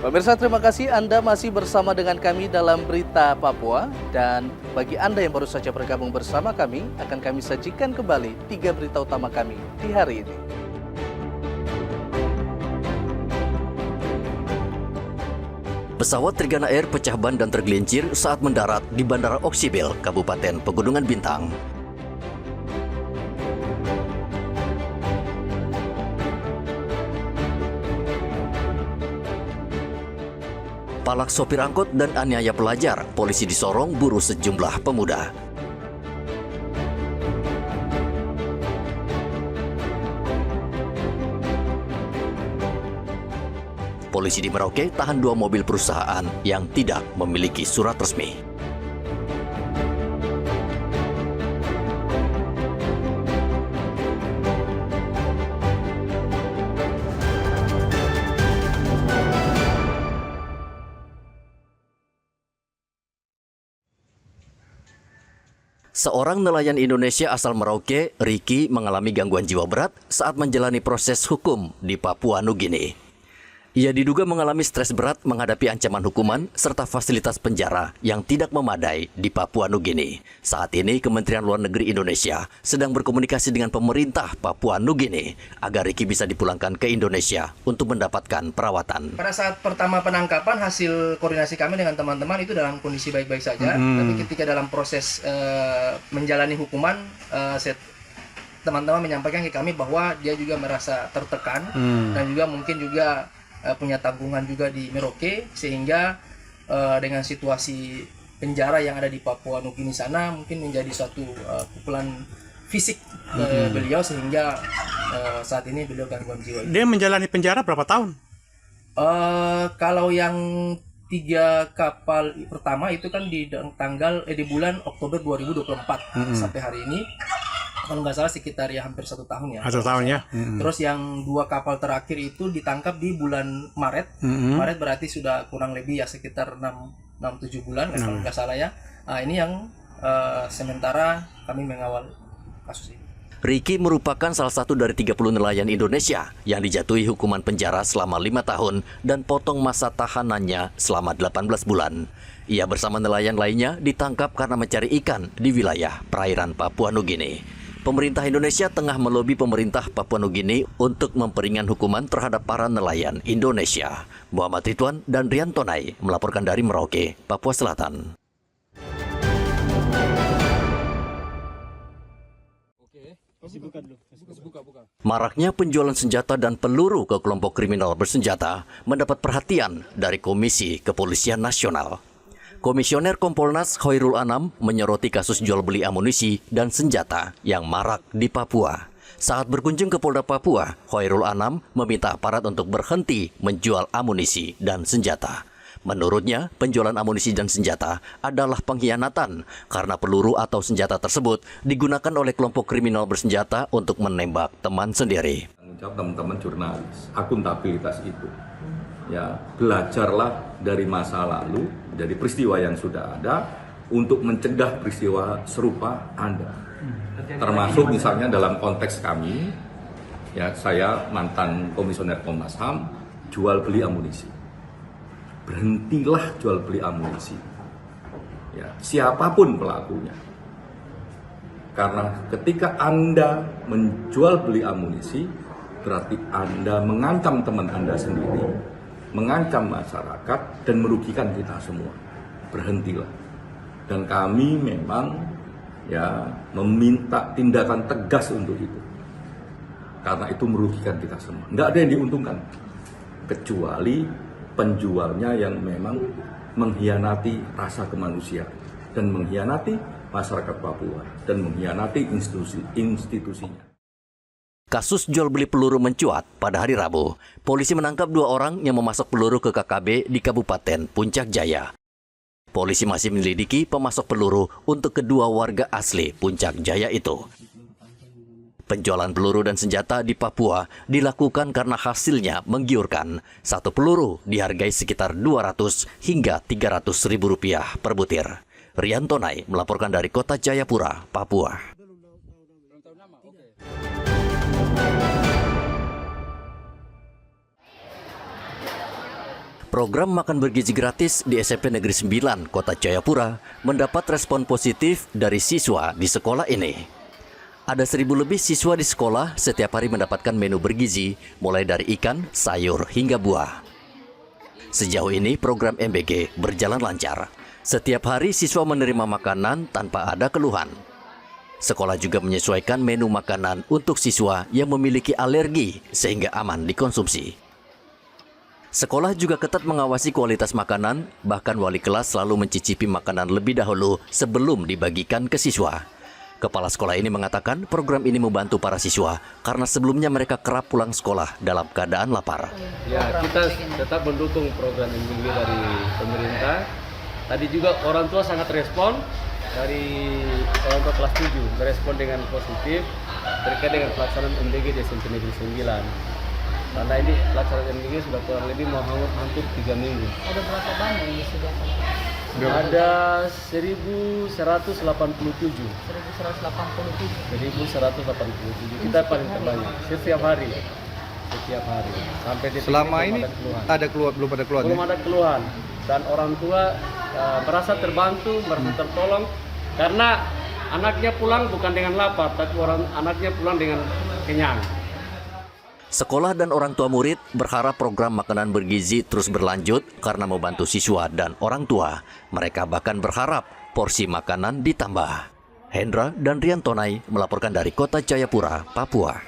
Pemirsa, terima kasih Anda masih bersama dengan kami dalam Berita Papua. Dan bagi Anda yang baru saja bergabung bersama kami, akan kami sajikan kembali 3 berita utama kami di hari ini. Pesawat Trigana Air pecah ban dan tergelincir saat mendarat di Bandara Oksibil, Kabupaten Pegunungan Bintang. Palak sopir angkot dan aniaya pelajar, polisi di Sorong buru sejumlah pemuda. Polisi di Merauke tahan 2 mobil perusahaan yang tidak memiliki surat resmi. Seorang nelayan Indonesia asal Merauke, Ricky, mengalami gangguan jiwa berat saat menjalani proses hukum di Papua Nugini. Ia diduga mengalami stres berat menghadapi ancaman hukuman serta fasilitas penjara yang tidak memadai di Papua Nugini. Saat ini Kementerian Luar Negeri Indonesia sedang berkomunikasi dengan pemerintah Papua Nugini agar Ricky bisa dipulangkan ke Indonesia untuk mendapatkan perawatan. Pada saat pertama penangkapan, hasil koordinasi kami dengan teman-teman itu dalam kondisi baik-baik saja. Tapi ketika dalam proses menjalani hukuman, teman-teman menyampaikan ke kami bahwa dia juga merasa tertekan dan juga mungkin juga punya tanggungan juga di Merauke, sehingga dengan situasi penjara yang ada di Papua Nugini sana mungkin menjadi suatu pukulan fisik beliau, sehingga saat ini beliau gangguan jiwa. Dia menjalani penjara berapa tahun? Kalau yang 3 kapal pertama itu kan di bulan Oktober 2024 sampai hari ini, kalau nggak salah sekitar ya hampir 1 tahun ya. 1 tahun ya. Terus yang 2 kapal terakhir itu ditangkap di bulan Maret. Maret berarti sudah kurang lebih ya sekitar 6-7 bulan kalau nggak salah ya. Nah, ini yang sementara kami mengawal kasus ini. Ricky merupakan salah satu dari 30 nelayan Indonesia yang dijatuhi hukuman penjara selama 5 tahun dan potong masa tahanannya selama 18 bulan. Ia bersama nelayan lainnya ditangkap karena mencari ikan di wilayah perairan Papua Nugini. Pemerintah Indonesia tengah melobi pemerintah Papua Nugini untuk memperingan hukuman terhadap para nelayan Indonesia. Muhammad Ridwan dan Rian Tonai melaporkan dari Merauke, Papua Selatan. Maraknya penjualan senjata dan peluru ke kelompok kriminal bersenjata mendapat perhatian dari Komisi Kepolisian Nasional. Komisioner Kompolnas Khairul Anam menyoroti kasus jual beli amunisi dan senjata yang marak di Papua. Saat berkunjung ke Polda Papua, Khairul Anam meminta aparat untuk berhenti menjual amunisi dan senjata. Menurutnya, penjualan amunisi dan senjata adalah pengkhianatan karena peluru atau senjata tersebut digunakan oleh kelompok kriminal bersenjata untuk menembak teman sendiri. Tanggung jawab teman-teman jurnalis, akuntabilitas itu. Ya, belajarlah dari masa lalu, dari peristiwa yang sudah ada untuk mencegah peristiwa serupa Anda. Termasuk misalnya dalam konteks kami, ya saya mantan komisioner Komnas HAM, jual beli amunisi. Berhentilah jual beli amunisi. Ya, siapapun pelakunya. Karena ketika Anda menjual beli amunisi, berarti Anda mengancam teman Anda sendiri, mengancam masyarakat dan merugikan kita semua. Berhentilah. Dan kami memang ya meminta tindakan tegas untuk itu. Karena itu merugikan kita semua. Nggak ada yang diuntungkan. Kecuali penjualnya yang memang mengkhianati rasa kemanusiaan dan mengkhianati masyarakat Papua dan mengkhianati institusinya. Kasus jual beli peluru mencuat pada hari Rabu. Polisi menangkap 2 orang yang memasok peluru ke KKB di Kabupaten Puncak Jaya. Polisi masih menyelidiki pemasok peluru untuk kedua warga asli Puncak Jaya itu. Penjualan peluru dan senjata di Papua dilakukan karena hasilnya menggiurkan. 1 peluru dihargai sekitar 200 hingga 300 ribu rupiah per butir. Rian Tonai melaporkan dari Kota Jayapura, Papua. Program makan bergizi gratis di SMP Negeri 9 Kota Jayapura mendapat respon positif dari siswa di sekolah ini. Ada 1.000 lebih siswa di sekolah setiap hari mendapatkan menu bergizi mulai dari ikan, sayur, hingga buah. Sejauh ini program MBG berjalan lancar. Setiap hari siswa menerima makanan tanpa ada keluhan. Sekolah juga menyesuaikan menu makanan untuk siswa yang memiliki alergi sehingga aman dikonsumsi. Sekolah juga ketat mengawasi kualitas makanan, bahkan wali kelas selalu mencicipi makanan lebih dahulu sebelum dibagikan ke siswa. Kepala sekolah ini mengatakan program ini membantu para siswa karena sebelumnya mereka kerap pulang sekolah dalam keadaan lapar. Ya, kita tetap mendukung program MBG dari pemerintah. Tadi juga orang tua sangat respon dari orang tua kelas 7, merespon dengan positif terkait dengan pelaksanaan MBG di SMP Negeri 9. Karena ini pelaksanaan MBG sudah kurang lebih mau hampir 3 minggu. Ada berapa banyak yang disediakan? Ada 1.187. 1187. 1.187. Kita paling terbanyak setiap hari. Sampai di Selama ini belum ada keluhan. Belum ada keluhan. Dan orang tua merasa terbantu, merasa tertolong karena anaknya pulang bukan dengan lapar, tapi anaknya pulang dengan kenyang. Sekolah dan orang tua murid berharap program makanan bergizi terus berlanjut karena membantu siswa dan orang tua. Mereka bahkan berharap porsi makanan ditambah. Hendra dan Rian Tonai melaporkan dari Kota Jayapura, Papua.